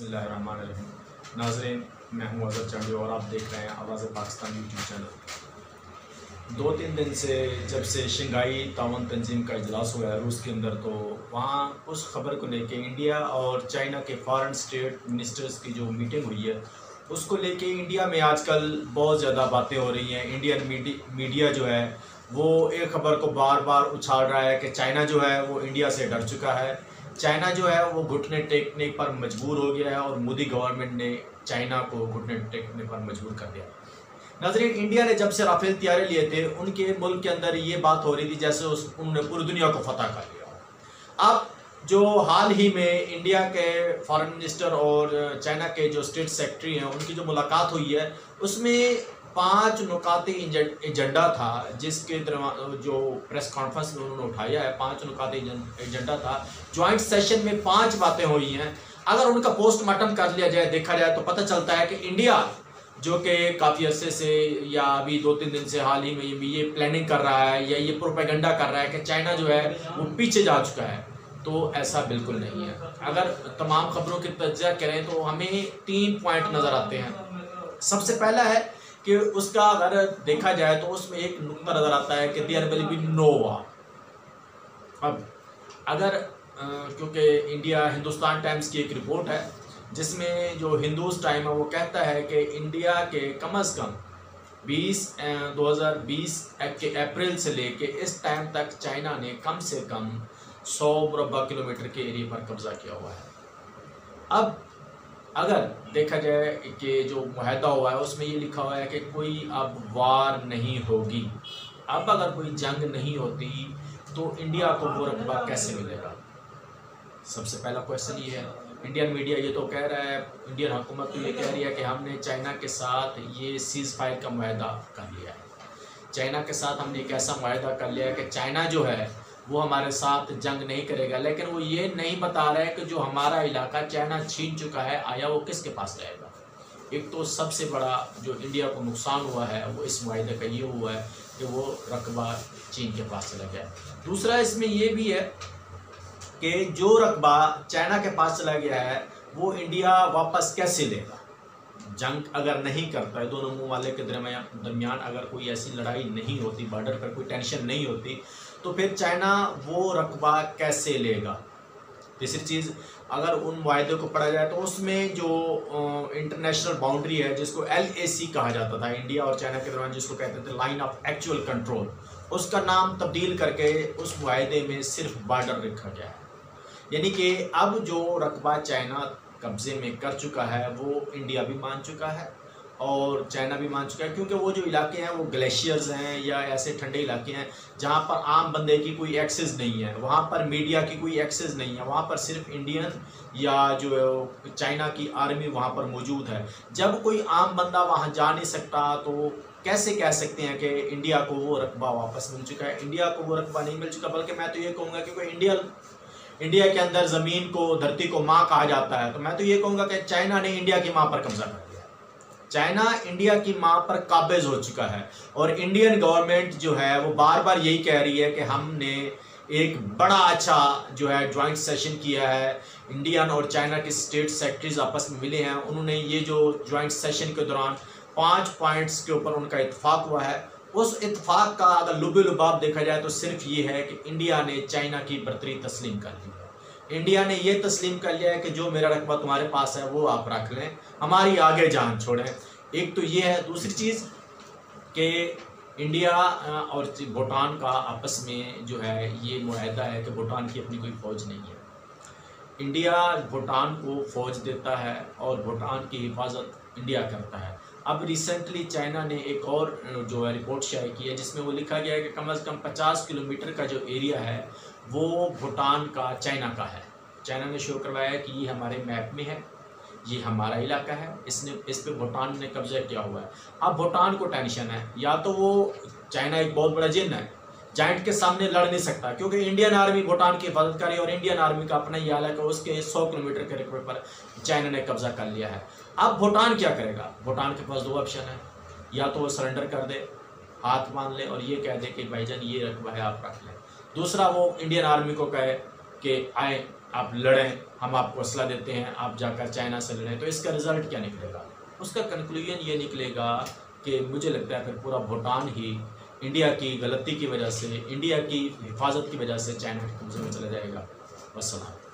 बिस्मिल्लाहिर्रहमानिर्रहीम। नाज़रीन, मैं हूँ अज़हर चंडी और आप देख रहे हैं आवाज़ पाकिस्तान यूट्यूब चैनल। 2-3 दिन से जब से शंघाई ताउन तंजीम का इजलास हुआ है रूस के अंदर, तो वहाँ उस खबर को लेके इंडिया और चाइना के फॉरेन स्टेट मिनिस्टर्स की जो मीटिंग हुई है उसको लेके इंडिया में आजकल बहुत ज़्यादा बातें हो रही हैं। इंडियन मीडिया जो है वो एक खबर को बार बार उछाल रहा है कि चाइना जो है वो इंडिया से डर चुका है, चाइना जो है वो घुटने टेकने पर मजबूर हो गया है और मोदी गवर्नमेंट ने चाइना को घुटने टेकने पर मजबूर कर दिया। नाज़रीन, इंडिया ने जब से राफेल तैयारे लिए थे उनके मुल्क के अंदर ये बात हो रही थी जैसे उन्होंने पूरी दुनिया को फतह कर लिया। अब जो हाल ही में इंडिया के फॉरेन मिनिस्टर और चाइना के जो स्टेट सेक्रेटरी हैं उनकी जो मुलाकात हुई है उसमें 5 नुकाती एजेंडा था, जिसके जो प्रेस कॉन्फ्रेंस में उन्होंने उठाया है 5 नुकाती एजेंडा था। ज्वाइंट सेशन में 5 बातें हुई हैं। अगर उनका पोस्टमार्टम कर लिया जाए, देखा जाए, तो पता चलता है कि इंडिया जो कि काफ़ी अरसे से या अभी 2-3 दिन से हाल ही में ये प्लानिंग कर रहा है या ये प्रोपेगेंडा कर रहा है कि चाइना जो है वो पीछे जा चुका है, तो ऐसा बिल्कुल नहीं है। अगर तमाम खबरों की तज्ज़िया करें तो हमें 3 पॉइंट नज़र आते हैं। सबसे पहला है कि उसका अगर देखा जाए तो उसमें एक नुक्ता नज़र आता है कि there will be no war. अब अगर क्योंकि इंडिया हिंदुस्तान टाइम्स की एक रिपोर्ट है जिसमें जो हिंदूज टाइम है वो कहता है कि इंडिया के कम से कम 2020 के अप्रैल से लेके इस टाइम तक चाइना ने कम से कम 100 मुरब्बा किलोमीटर के एरिया पर कब्जा किया हुआ है। अब अगर देखा जाए कि जो मुआहदा हुआ है उसमें ये लिखा हुआ है कि कोई अब वार नहीं होगी। अब अगर कोई जंग नहीं होती तो इंडिया को वो रकबा कैसे मिलेगा? सबसे पहला क्वेश्चन ये है। इंडियन मीडिया ये तो कह रहा है, इंडियन हुकूमत तो ये कह रही है कि हमने चाइना के साथ ये सीज़ फायर का मुआहदा कर लिया है। चाइना के साथ हमने एक ऐसा मुआहदा कर लिया है कि चाइना जो है वो हमारे साथ जंग नहीं करेगा, लेकिन वो ये नहीं बता रहा है कि जो हमारा इलाका चाइना छीन चुका है आया वो किसके पास रहेगा। एक तो सबसे बड़ा जो इंडिया को नुकसान हुआ है वो इस मुआहदे का ये हुआ है कि वो रकबा चीन के पास चला गया। दूसरा इसमें ये भी है कि जो रकबा चाइना के पास चला गया है वो इंडिया वापस कैसे लेगा। जंग अगर नहीं करता है, दोनों मुँह वाले के दरमियान अगर कोई ऐसी लड़ाई नहीं होती, बॉर्डर पर कोई टेंशन नहीं होती, तो फिर चाइना वो रकबा कैसे लेगा। तीसरी चीज़, अगर उन वायदे को पढ़ा जाए तो उसमें जो इंटरनेशनल बाउंड्री है जिसको LAC कहा जाता था, इंडिया और चाइना के दरमियान जिसको कहते थे लाइन ऑफ एक्चुअल कंट्रोल, उसका नाम तब्दील करके उस वायदे में सिर्फ बॉर्डर रखा गया है। यानी कि अब जो रकबा चाइना कब्ज़े में कर चुका है वो इंडिया भी मान चुका है और चाइना भी मान चुका है, क्योंकि वो जो इलाके हैं वो ग्लेशियर्स हैं या ऐसे ठंडे इलाके हैं जहाँ पर आम बंदे की कोई एक्सेस नहीं है, वहाँ पर मीडिया की कोई एक्सेस नहीं है, वहाँ पर सिर्फ इंडियन या जो चाइना की आर्मी वहाँ पर मौजूद है। जब कोई आम बंदा वहाँ जा नहीं सकता तो कैसे कह सकते हैं कि इंडिया को वो रकबा वापस मिल चुका है। इंडिया को वो रकबा नहीं मिल चुका, बल्कि मैं तो ये कहूँगा क्योंकि इंडिया के अंदर ज़मीन को, धरती को माँ कहा जाता है, तो मैं तो ये कहूँगा कि चाइना ने इंडिया की माँ पर कब्जा कर लिया। चाइना इंडिया की माँ पर काबिज हो चुका है और इंडियन गवर्नमेंट जो है वो बार बार यही कह रही है कि हमने एक बड़ा अच्छा जो है ज्वाइंट सेशन किया है। इंडियन और चाइना के स्टेट सेक्रेटरीज आपस में मिले हैं, उन्होंने ये जो ज्वाइंट सेशन के दौरान 5 पॉइंट्स के ऊपर उनका इत्तेफाक हुआ है। उस इत्तेफाक का अगर लुबे लुबाब देखा जाए तो सिर्फ ये है कि इंडिया ने चाइना की बर्तरी तस्लीम कर ली है। इंडिया ने ये तस्लीम कर लिया है कि जो मेरा रकबा तुम्हारे पास है वो आप रख लें, हमारी आगे जान छोड़ें। एक तो ये है। दूसरी चीज़ कि इंडिया और भूटान का आपस में जो है ये मुआहदा है कि भूटान की अपनी कोई फ़ौज नहीं है। इंडिया भूटान को फ़ौज देता है और भूटान की हिफाजत इंडिया करता है। अब रिसेंटली चाइना ने एक और जो है रिपोर्ट शाये की है जिसमें वो लिखा गया है कि कम से कम 50 किलोमीटर का जो एरिया है वो भूटान का चाइना का है। चाइना ने शो करवाया है कि ये हमारे मैप में है, ये हमारा इलाका है, इस पे भूटान ने कब्जा किया हुआ है। अब भूटान को टेंशन है, या तो वो चाइना एक बहुत बड़ा जिन है, जाइंट के सामने लड़ नहीं सकता क्योंकि इंडियन आर्मी भूटान की हिफाजत कर रही है और इंडियन आर्मी का अपना ही हाल है कि उसके 100 किलोमीटर के रकबे पर चाइना ने कब्जा कर लिया है। अब भूटान क्या करेगा? भूटान के पास 2 ऑप्शन है, या तो वो सरेंडर कर दे, हाथ बांध ले और ये कह दे कि भाईजान ये रकबा है आप रख लें। दूसरा वो इंडियन आर्मी को कहे कि आए आप लड़ें, हम आपको असला देते हैं, आप जाकर चाइना से लड़ें, तो इसका रिज़ल्ट क्या निकलेगा? उसका कंक्लूजन ये निकलेगा कि मुझे लगता है फिर पूरा भूटान ही इंडिया की गलती की वजह से, इंडिया की हिफाजत की वजह से चाइना के कब्जे में चला जाएगा। वस्सलाम।